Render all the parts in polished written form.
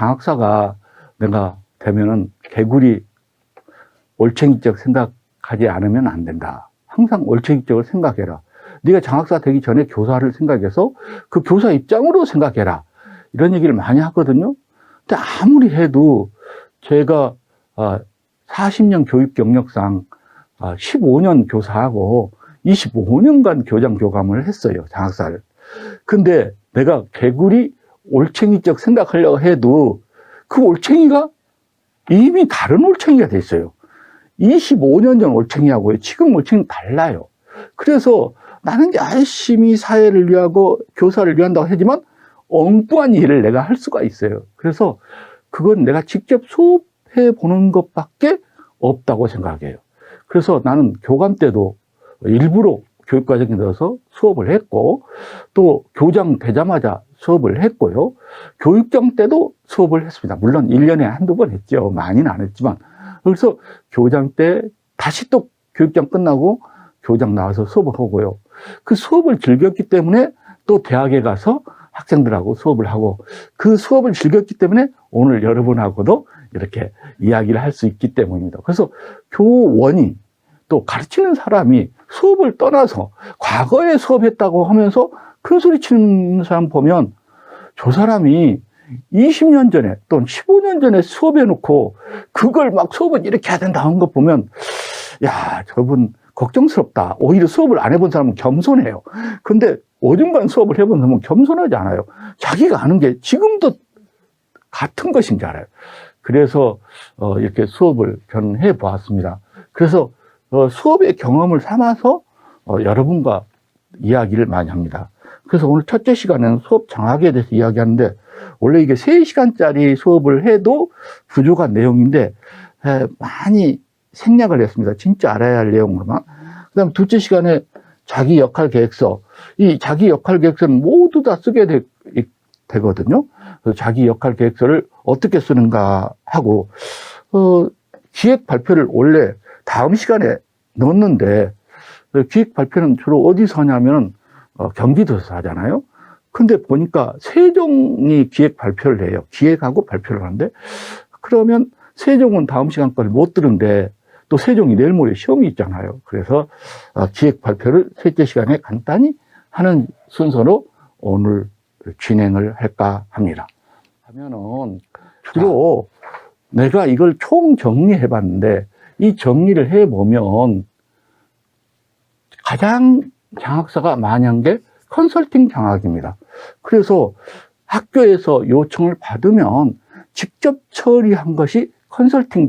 장학사가 내가 되면은 개구리 올챙이적 생각하지 않으면 안 된다. 항상 올챙이적으로 생각해라. 네가 장학사 되기 전에 교사를 생각해서 그 교사 입장으로 생각해라. 이런 얘기를 많이 하거든요. 근데 아무리 해도 제가 40년 교육 경력상 15년 교사하고 25년간 교장 교감을 했어요. 장학사를. 근데 내가 개구리 올챙이적 생각하려고 해도 그 올챙이가 이미 다른 올챙이가 됐어요. 25년 전 올챙이하고 지금 올챙이는 달라요. 그래서 나는 열심히 사회를 위하고 교사를 위한다고 하지만 엉뚱한 일을 내가 할 수가 있어요. 그래서 그건 내가 직접 수업해 보는 것밖에 없다고 생각해요. 그래서 나는 교감 때도 일부러 교육과정에 넣어서 수업을 했고, 또 교장 되자마자 수업을 했고요. 교육장 때도 수업을 했습니다. 물론 1년에 한두 번 했죠. 많이는 안 했지만. 그래서 교장 때 다시 또 교육장 끝나고 교장 나와서 수업을 하고요. 그 수업을 즐겼기 때문에 또 대학에 가서 학생들하고 수업을 하고, 그 수업을 즐겼기 때문에 오늘 여러분하고도 이렇게 이야기를 할 수 있기 때문입니다. 그래서 교원이 또 가르치는 사람이 수업을 떠나서 과거에 수업했다고 하면서 큰 소리 치는 사람 보면 저 사람이 20년 전에 또는 15년 전에 수업해 놓고 그걸 막 수업을 이렇게 해야 된다 하는 거 보면, 야, 저분 걱정스럽다. 오히려 수업을 안 해본 사람은 겸손해요. 근데 5년간 수업을 해본 사람은 겸손하지 않아요. 자기가 아는 게 지금도 같은 것인 줄 알아요. 그래서 이렇게 수업을 저는 해보았습니다. 그래서 수업의 경험을 삼아서 여러분과 이야기를 많이 합니다. 그래서 오늘 첫째 시간에는 수업 장학에 대해서 이야기하는데, 원래 이게 3시간짜리 수업을 해도 부족한 내용인데 많이 생략을 했습니다. 진짜 알아야 할 내용으로만. 그 다음 둘째 시간에 자기 역할 계획서. 이 자기 역할 계획서는 모두 다 쓰게 되거든요. 그래서 자기 역할 계획서를 어떻게 쓰는가 하고, 기획 발표를 원래 다음 시간에 넣었는데, 기획 발표는 주로 어디서 하냐면 경기도에서 하잖아요. 근데 보니까 세종이 기획 발표를 해요. 기획하고 발표를 하는데, 그러면 세종은 다음 시간까지 못 들은데 또 세종이 내일 모레 시험이 있잖아요. 그래서 기획 발표를 셋째 시간에 간단히 하는 순서로 오늘 진행을 할까 합니다. 하면은 주로 내가 이걸 총 정리해 봤는데, 이 정리를 해 보면 가장 장학사가 많이 한 게 컨설팅 장학입니다. 그래서 학교에서 요청을 받으면 직접 처리한 것이 컨설팅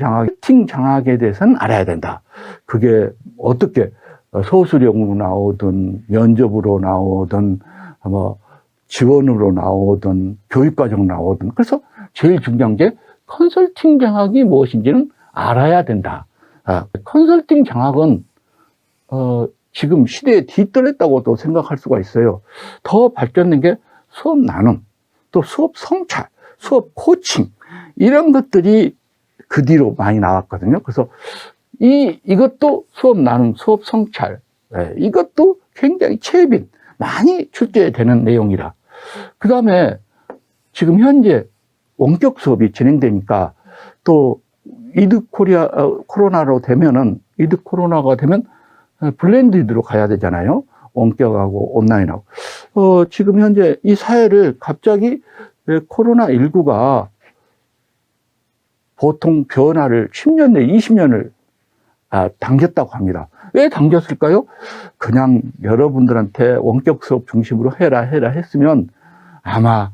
장학에 대해서는 알아야 된다. 그게 어떻게 소수령으로 나오든 면접으로 나오든 뭐 지원으로 나오든 교육과정 나오든, 그래서 제일 중요한 게 컨설팅 장학이 무엇인지는 알아야 된다. 컨설팅 장학은 지금 시대에 뒤떨어졌다고도 생각할 수가 있어요. 더 발전된 게 수업 나눔, 또 수업 성찰, 수업 코칭, 이런 것들이 그 뒤로 많이 나왔거든요. 그래서 이것도 수업 나눔, 수업 성찰, 이것도 굉장히 최빈, 많이 출제되는 내용이라. 그 다음에 지금 현재 원격 수업이 진행되니까, 또 코로나가 되면 블렌디드로 가야 되잖아요. 원격하고 온라인하고. 지금 현재 이 사회를 갑자기 코로나19가 보통 변화를 10년 내 20년을 당겼다고 합니다. 왜 당겼을까요? 그냥 여러분들한테 원격 수업 중심으로 해라 했으면 아마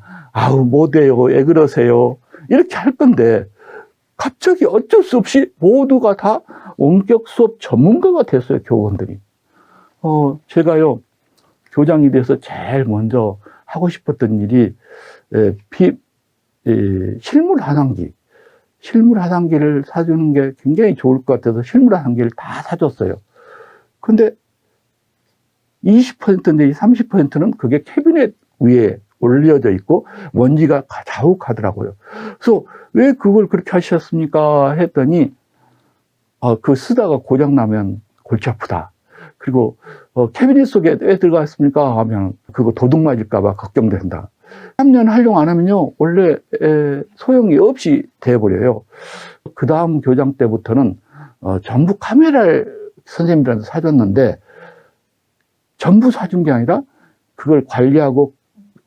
못해요, 왜 그러세요, 이렇게 할 건데, 갑자기 어쩔 수 없이 모두가 다 원격 수업 전문가가 됐어요, 교원들이. 제가요, 교장이 돼서 제일 먼저 하고 싶었던 일이, 실물 하단기를 사주는 게 굉장히 좋을 것 같아서 실물 하단기를 다 사줬어요. 근데 20%인데 30%는 그게 캐비넷 위에 올려져 있고 먼지가 자욱하더라고요. 그래서 왜 그걸 그렇게 하셨습니까? 했더니 그 쓰다가 고장 나면 골치 아프다. 그리고 캐비닛 속에 왜 들어갔습니까? 하면 그거 도둑 맞을까 봐 걱정된다. 3년 활용 안 하면요, 원래 소용이 없이 돼버려요. 그 다음 교장 때부터는 전부 카메라를 선생님들한테 사줬는데, 전부 사준 게 아니라 그걸 관리하고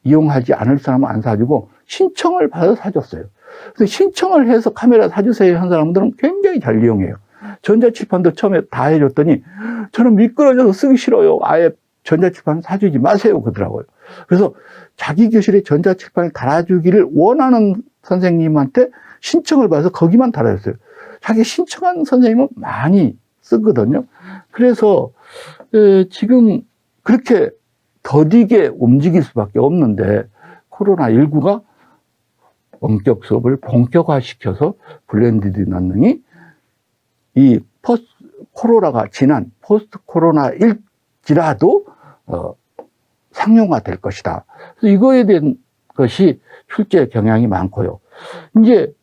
이용하지 않을 사람은 안 사주고 신청을 받아서 사줬어요. 그래서 신청을 해서 카메라 사주세요 한 사람들은 굉장히 잘 이용해요. 전자칠판도 처음에 다 해줬더니 저는 미끄러져서 쓰기 싫어요. 아예 전자칠판 사주지 마세요 그러더라고요. 그래서 자기 교실에 전자칠판을 달아주기를 원하는 선생님한테 신청을 받아서 거기만 달아줬어요. 자기 신청한 선생님은 많이 쓰거든요. 그래서 지금 그렇게 더디게 움직일 수밖에 없는데, 코로나19가 원격 수업을 본격화시켜서 블렌디드 러닝이 이 코로나가 지난 포스트 코로나일지라도 상용화될 것이다. 그래서 이거에 대한 것이 실제 경향이 많고요. 이제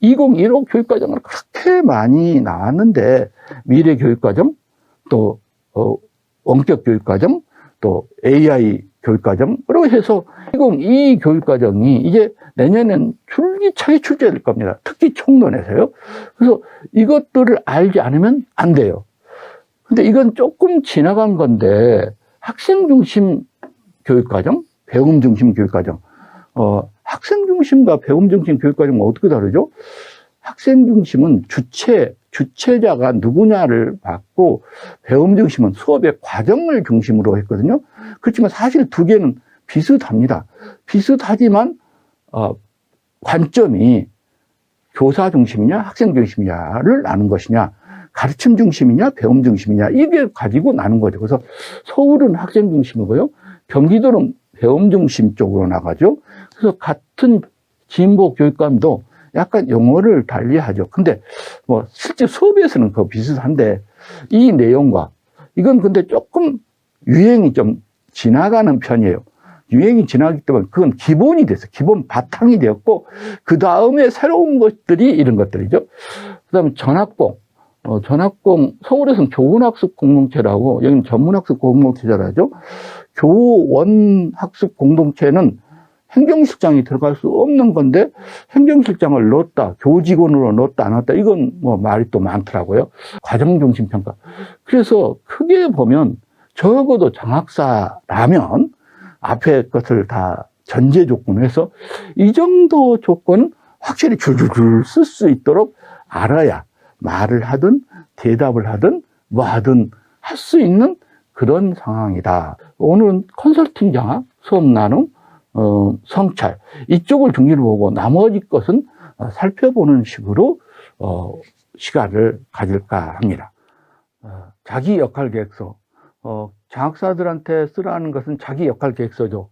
2015 교육과정을 그렇게 많이 나왔는데, 미래 교육과정, 또 원격 교육과정, 또 AI 교육과정으로 해서 2022 교육과정이 이제 내년엔 줄기차게 출제될 겁니다. 특히 총론에서요. 그래서 이것들을 알지 않으면 안 돼요. 근데 이건 조금 지나간 건데, 학생 중심 교육과정, 배움 중심 교육과정. 학생 중심과 배움 중심 교육과정은 어떻게 다르죠? 학생 중심은 주체자가 누구냐를 봤고, 배움 중심은 수업의 과정을 중심으로 했거든요. 그렇지만 사실 두 개는 비슷합니다. 비슷하지만 관점이 교사 중심이냐 학생 중심이냐를 나눈 것이냐, 가르침 중심이냐 배움 중심이냐, 이게 가지고 나눈 거죠. 그래서 서울은 학생 중심이고요, 경기도는 배움 중심 쪽으로 나가죠. 그래서 같은 진보 교육감도 약간 용어를 달리하죠. 근데 뭐 실제 수업에서는 그 비슷한데, 이 내용과 이건 근데 조금 유행이 좀 지나가는 편이에요. 유행이 지나기 때문에 그건 기본이 됐어요. 기본 바탕이 되었고, 그 다음에 새로운 것들이 이런 것들이죠. 그 다음에 전학공. 서울에서는 교원학습 공동체라고, 여기는 전문학습 공동체라죠. 교원학습 공동체는 행정실장이 들어갈 수 없는 건데, 행정실장을 넣었다, 교직원으로 넣었다, 안 넣었다, 이건 뭐 말이 또 많더라고요. 과정중심평가. 그래서 크게 보면 적어도 장학사라면 앞에 것을 다 전제 조건을 해서 이 정도 조건은 확실히 줄줄줄 쓸 수 있도록 알아야 말을 하든 대답을 하든 뭐 하든 할 수 있는 그런 상황이다. 오늘은 컨설팅 장학, 수업 나눔, 성찰, 이쪽을 중심으로 보고 나머지 것은 살펴보는 식으로 시간을 가질까 합니다. 자기 역할 계획서. 장학사들한테 쓰라는 것은 자기 역할 계획서죠.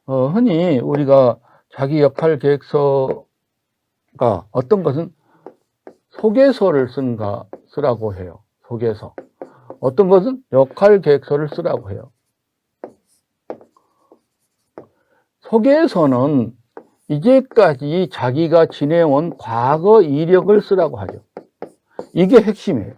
흔히 우리가 자기 역할 계획서가 어떤 것은 소개서를 쓰라고 해요. 소개서. 어떤 것은 역할 계획서를 쓰라고 해요. 소개서는 이제까지 자기가 지내온 과거 이력을 쓰라고 하죠. 이게 핵심이에요.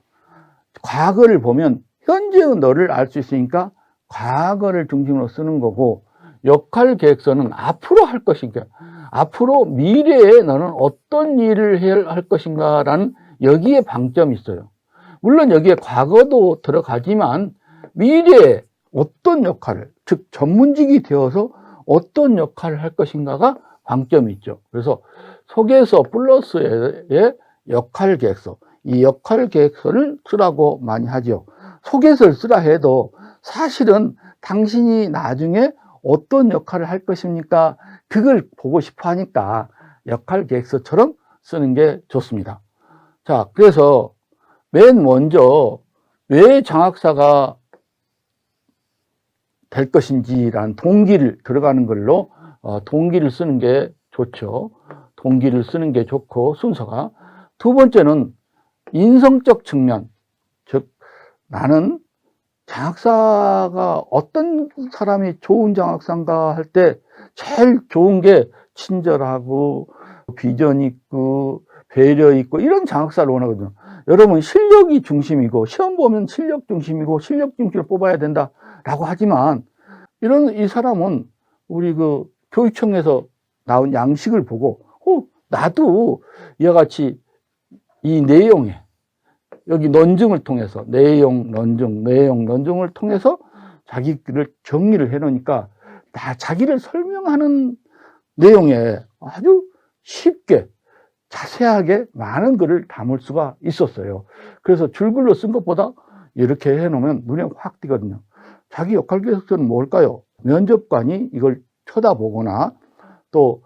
과거를 보면 현재의 너를 알 수 있으니까 과거를 중심으로 쓰는 거고, 역할 계획서는 앞으로 할 것인가, 앞으로 미래에 너는 어떤 일을 할 것인가라는 여기에 방점이 있어요. 물론 여기에 과거도 들어가지만 미래에 어떤 역할을, 즉 전문직이 되어서 어떤 역할을 할 것인가가 방점이 있죠. 그래서 소개서 플러스의 역할 계획서, 이 역할 계획서를 쓰라고 많이 하죠. 소개서를 쓰라 해도 사실은 당신이 나중에 어떤 역할을 할 것입니까? 그걸 보고 싶어 하니까 역할 계획서처럼 쓰는 게 좋습니다. 자, 그래서 맨 먼저 왜 장학사가 될 것인지라는 동기를 들어가는 걸로 동기를 쓰는 게 좋죠. 동기를 쓰는 게 좋고, 순서가. 두 번째는 인성적 측면, 즉 나는 장학사가 어떤 사람이 좋은 장학사인가 할 때 제일 좋은 게 친절하고 비전 있고 배려 있고 이런 장학사를 원하거든요. 여러분, 실력이 중심이고 시험 보면 실력 중심이고 실력 중심을 뽑아야 된다라고 하지만, 이 사람은 우리 교육청에서 나온 양식을 보고 나도 이와 같이 이 내용에 여기 논증을 통해서 내용, 논증을 통해서 자기를 정리를 해 놓으니까 자기를 설명하는 내용에 아주 쉽게 자세하게 많은 글을 담을 수가 있었어요. 그래서 줄글로 쓴 것보다 이렇게 해 놓으면 눈에 확 띄거든요. 자기 역할 계획서는 뭘까요? 면접관이 이걸 쳐다보거나 또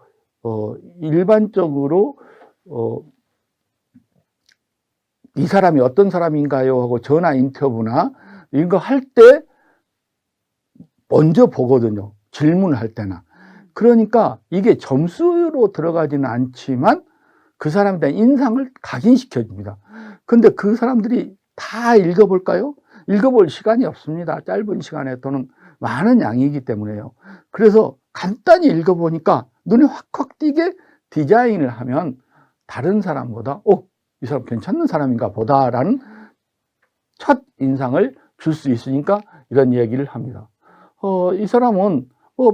일반적으로 이 사람이 어떤 사람인가요? 하고 전화 인터뷰나 이런 거 할 때 먼저 보거든요. 질문할 때나. 그러니까 이게 점수로 들어가지는 않지만 그 사람에 대한 인상을 각인시켜 줍니다. 근데 그 사람들이 다 읽어볼까요? 읽어볼 시간이 없습니다. 짧은 시간에 또는 많은 양이기 때문에요. 그래서 간단히 읽어보니까 눈에 확확 띄게 디자인을 하면 다른 사람보다 이 사람 괜찮은 사람인가 보다라는 첫 인상을 줄 수 있으니까 이런 얘기를 합니다. 이 사람은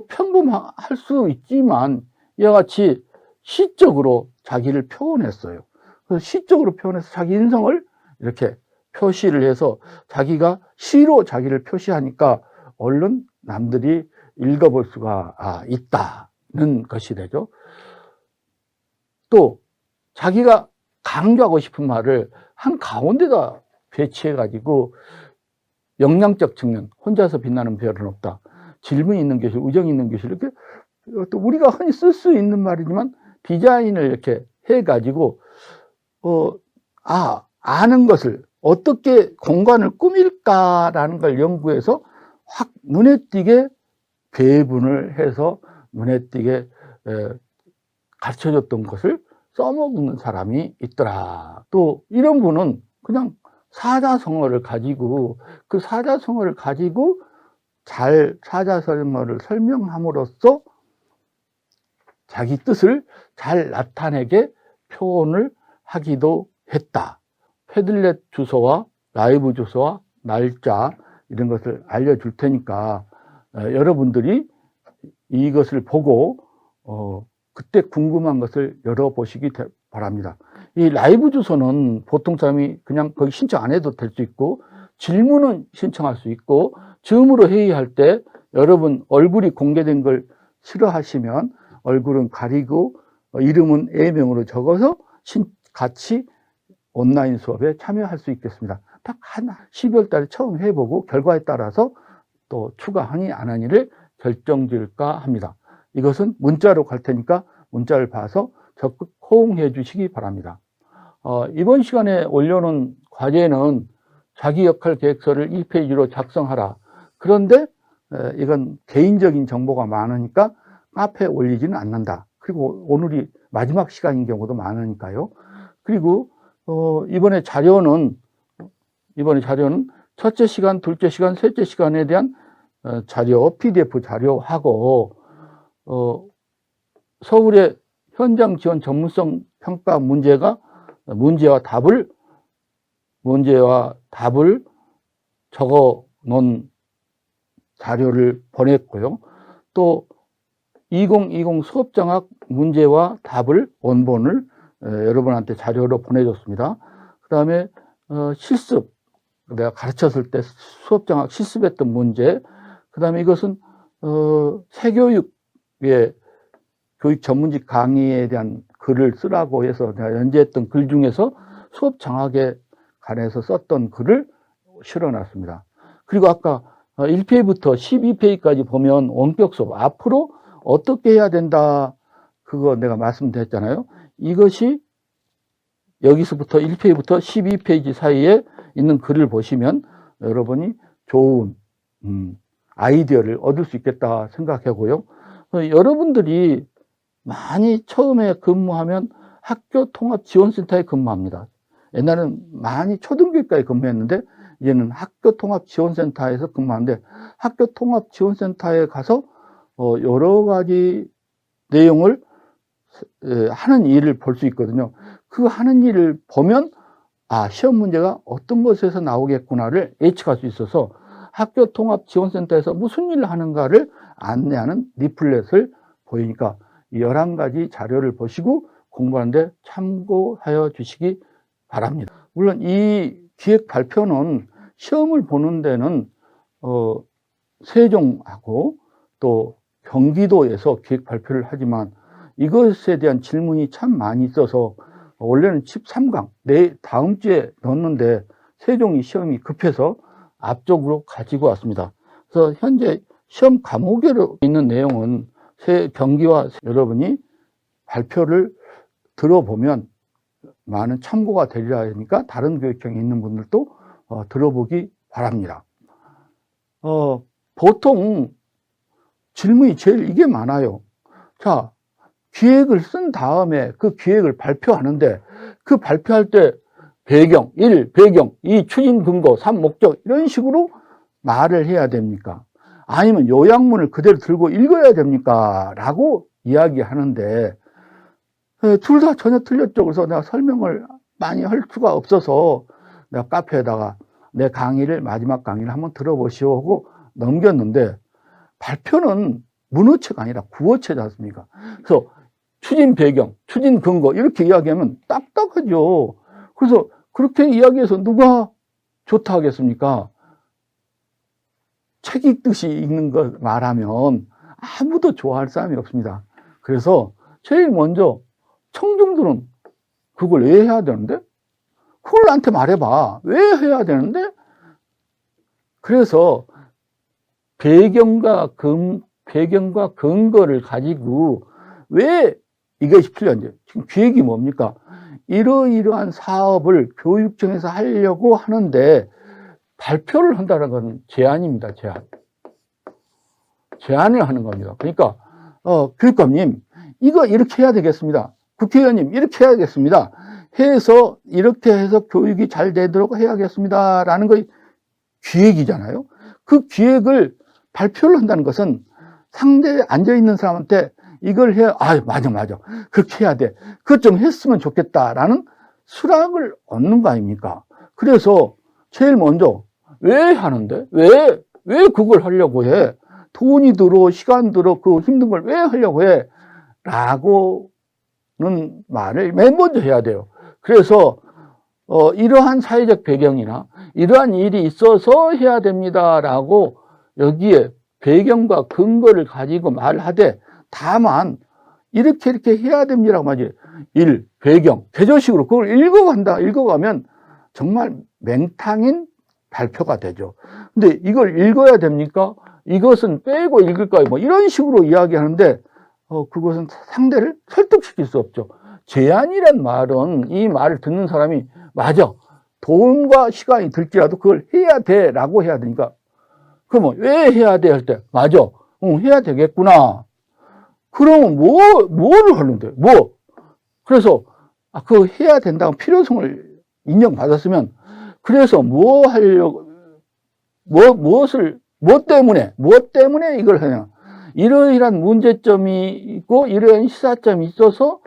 평범할 수 있지만 이와 같이 시적으로 자기를 표현했어요. 그래서 시적으로 표현해서 자기 인성을 이렇게 표시를 해서 자기가 시로 자기를 표시하니까 얼른 남들이 읽어볼 수가 있다는 것이 되죠. 또 자기가 강조하고 싶은 말을 한 가운데다 배치해 가지고 역량적 측면, 혼자서 빛나는 별은 없다, 질문이 있는 교실, 우정이 있는 교실, 이렇게 또 우리가 흔히 쓸 수 있는 말이지만 디자인을 이렇게 해 가지고 아는 것을 어떻게 공간을 꾸밀까라는 걸 연구해서 확 눈에 띄게 배분을 해서 눈에 띄게 가르쳐줬던 것을 써먹는 사람이 있더라. 또 이런 분은 그냥 사자성어를 가지고 그 사자성어를 가지고 잘 사자성어를 설명함으로써 자기 뜻을 잘 나타내게 표현을 하기도 했다. 패들렛 주소와 라이브 주소와 날짜 이런 것을 알려줄 테니까 여러분들이 이것을 보고 그때 궁금한 것을 열어보시기 바랍니다. 이 라이브 주소는 보통 사람이 그냥 거기 신청 안 해도 될 수 있고 질문은 신청할 수 있고 줌으로 회의할 때 여러분 얼굴이 공개된 걸 싫어하시면 얼굴은 가리고 이름은 A명으로 적어서 같이 온라인 수업에 참여할 수 있겠습니다. 딱 12월 달에 처음 해보고 결과에 따라서 또 추가하니 안 하니를 결정질까 합니다. 이것은 문자로 갈 테니까 문자를 봐서 적극 호응해 주시기 바랍니다. 이번 시간에 올려놓은 과제는 자기 역할 계획서를 1페이지로 작성하라. 그런데 이건 개인적인 정보가 많으니까 카페에 올리지는 않는다. 그리고 오늘이 마지막 시간인 경우도 많으니까요. 그리고 이번에 자료는 첫째 시간, 둘째 시간, 셋째 시간에 대한 자료, PDF 자료하고 서울의 현장 지원 전문성 평가 문제와 답을 적어 놓은 자료를 보냈고요. 또 2020 수업장학 문제와 답을 원본을 여러분한테 자료로 보내줬습니다. 그 다음에 실습, 내가 가르쳤을 때 수업장학 실습했던 문제, 그 다음에 이것은 새교육의 교육 전문직 강의에 대한 글을 쓰라고 해서 내가 연재했던 글 중에서 수업장학에 관해서 썼던 글을 실어놨습니다. 그리고 아까 1페이지부터 12페이지까지 보면 원격 수업, 앞으로 어떻게 해야 된다, 그거 내가 말씀드렸잖아요. 이것이 여기서부터 1페이지부터 12페이지 사이에 있는 글을 보시면 여러분이 좋은 아이디어를 얻을 수 있겠다 생각하고요. 여러분들이 많이 처음에 근무하면 학교통합지원센터에 근무합니다. 옛날에는 많이 초등교육과에 근무했는데 이제는 학교통합지원센터에서 근무하는데 학교통합지원센터에 가서 여러 가지 내용을 하는 일을 볼 수 있거든요. 그 하는 일을 보면 시험 문제가 어떤 것에서 나오겠구나를 예측할 수 있어서 학교통합지원센터에서 무슨 일을 하는가를 안내하는 리플렛을 보이니까 이 11가지 자료를 보시고 공부하는데 참고하여 주시기 바랍니다. 물론 이 기획 발표는 시험을 보는 데는 세종하고 또 경기도에서 기획 발표를 하지만 이것에 대한 질문이 참 많이 있어서 원래는 13강 다음 주에 넣었는데 세종이 시험이 급해서 앞쪽으로 가지고 왔습니다. 그래서 현재 시험 과목에 있는 내용은 경기와 여러분이 발표를 들어보면 많은 참고가 되리라 하니까 다른 교육청에 있는 분들도 들어보기 바랍니다. 보통 질문이 제일 이게 많아요. 자, 기획을 쓴 다음에 그 기획을 발표하는데 그 발표할 때 배경 1, 배경 2, 추진 근거 3, 목적 이런 식으로 말을 해야 됩니까? 아니면 요약문을 그대로 들고 읽어야 됩니까? 라고 이야기하는데 둘 다 전혀 틀렸죠. 그래서 내가 설명을 많이 할 수가 없어서 내가 카페에다가 내 강의를 마지막 강의를 한번 들어보시오 하고 넘겼는데 발표는 문어체가 아니라 구어체지 않습니까? 그래서 추진 배경, 추진 근거 이렇게 이야기하면 딱딱하죠. 그래서 그렇게 이야기해서 누가 좋다 하겠습니까? 책 읽듯이 읽는 걸 말하면 아무도 좋아할 사람이 없습니다. 그래서 제일 먼저 청중들은 그걸 왜 해야 되는데? 그걸 나한테 말해봐. 왜 해야 되는데? 그래서 배경과 근거를 가지고 왜 이것이 필요한지. 지금 기획이 뭡니까? 이러이러한 사업을 교육청에서 하려고 하는데 발표를 한다는 건 제안입니다. 제안을 하는 겁니다. 그러니까 교육감님 이거 이렇게 해야 되겠습니다. 국회의원님 이렇게 해야겠습니다. 해서 이렇게 해서 교육이 잘 되도록 해야겠습니다. 라는 거 기획이잖아요. 그 기획을 발표를 한다는 것은 상대에 앉아있는 사람한테 이걸 해야, 맞아. 그렇게 해야 돼. 그것 좀 했으면 좋겠다라는 수락을 얻는 거 아닙니까? 그래서 제일 먼저 왜 하는데? 왜 그걸 하려고 해? 돈이 들어, 시간 들어, 그 힘든 걸 왜 하려고 해? 라고는 말을 맨 먼저 해야 돼요. 그래서, 이러한 사회적 배경이나 이러한 일이 있어서 해야 됩니다. 라고 여기에 배경과 근거를 가지고 말하되 다만 이렇게 해야 됩니다라고 말이지. 배경, 개조식으로 그걸 읽어가면 정말 맹탕인 발표가 되죠. 근데 이걸 읽어야 됩니까? 이것은 빼고 읽을까요? 뭐 이런 식으로 이야기하는데 그것은 상대를 설득시킬 수 없죠. 제안이란 말은 이 말을 듣는 사람이 맞아. 돈과 시간이 들지라도 그걸 해야 돼 라고 해야 되니까 그러면 왜 해야 돼? 할 때 맞아. 해야 되겠구나. 그러면 뭐를 하는데? 그래서 그거 해야 된다고 필요성을 인정받았으면 그래서 무엇 때문에 이걸 하냐. 이러이러한 문제점이 있고 이러한 시사점이 있어서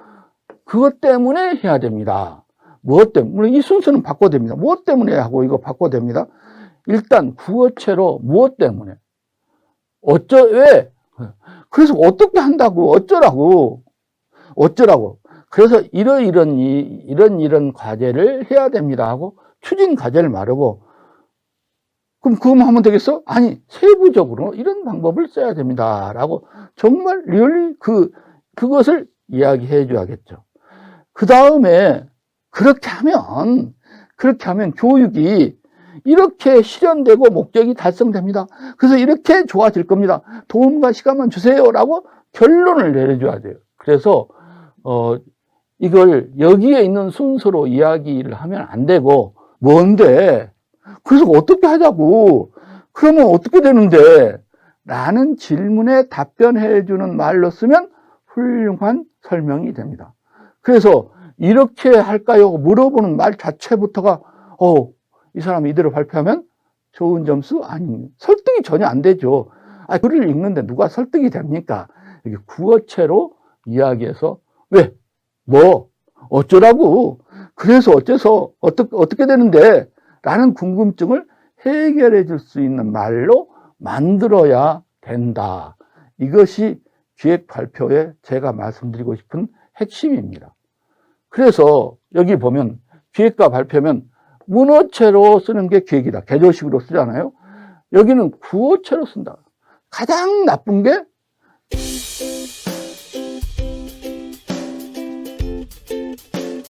그것 때문에 해야 됩니다. 무엇 때문에? 물론 이 순서는 바꿔도 됩니다. 무엇 때문에 하고 이거 바꿔도 됩니다. 일단 구어체로 무엇 때문에? 왜? 그래서 어떻게 한다고? 어쩌라고? 그래서 이런 과제를 해야 됩니다 하고 추진 과제를 말하고 그럼 그것만 하면 되겠어? 아니, 세부적으로 이런 방법을 써야 됩니다 라고 정말 리얼리 그것을 이야기해 줘야겠죠. 그 다음에 그렇게 하면 교육이 이렇게 실현되고 목적이 달성됩니다. 그래서 이렇게 좋아질 겁니다. 도움과 시간만 주세요라고 결론을 내려줘야 돼요. 그래서 이걸 여기에 있는 순서로 이야기를 하면 안 되고 뭔데? 그래서 어떻게 하자고? 그러면 어떻게 되는데? 라는 질문에 답변해 주는 말로 쓰면 훌륭한 설명이 됩니다. 그래서 이렇게 할까요? 물어보는 말 자체부터가 이 사람이 이대로 발표하면 좋은 점수? 아닙니다. 설득이 전혀 안 되죠. 글을 읽는데 누가 설득이 됩니까? 이게 구어체로 이야기해서 왜? 어쩌라고? 그래서 어떻게 되는데? 라는 궁금증을 해결해 줄 수 있는 말로 만들어야 된다. 이것이 기획 발표에 제가 말씀드리고 싶은 핵심입니다. 그래서 여기 보면 기획과 발표면 문어체로 쓰는 게 기획이다. 개조식으로 쓰잖아요. 여기는 구어체로 쓴다. 가장 나쁜 게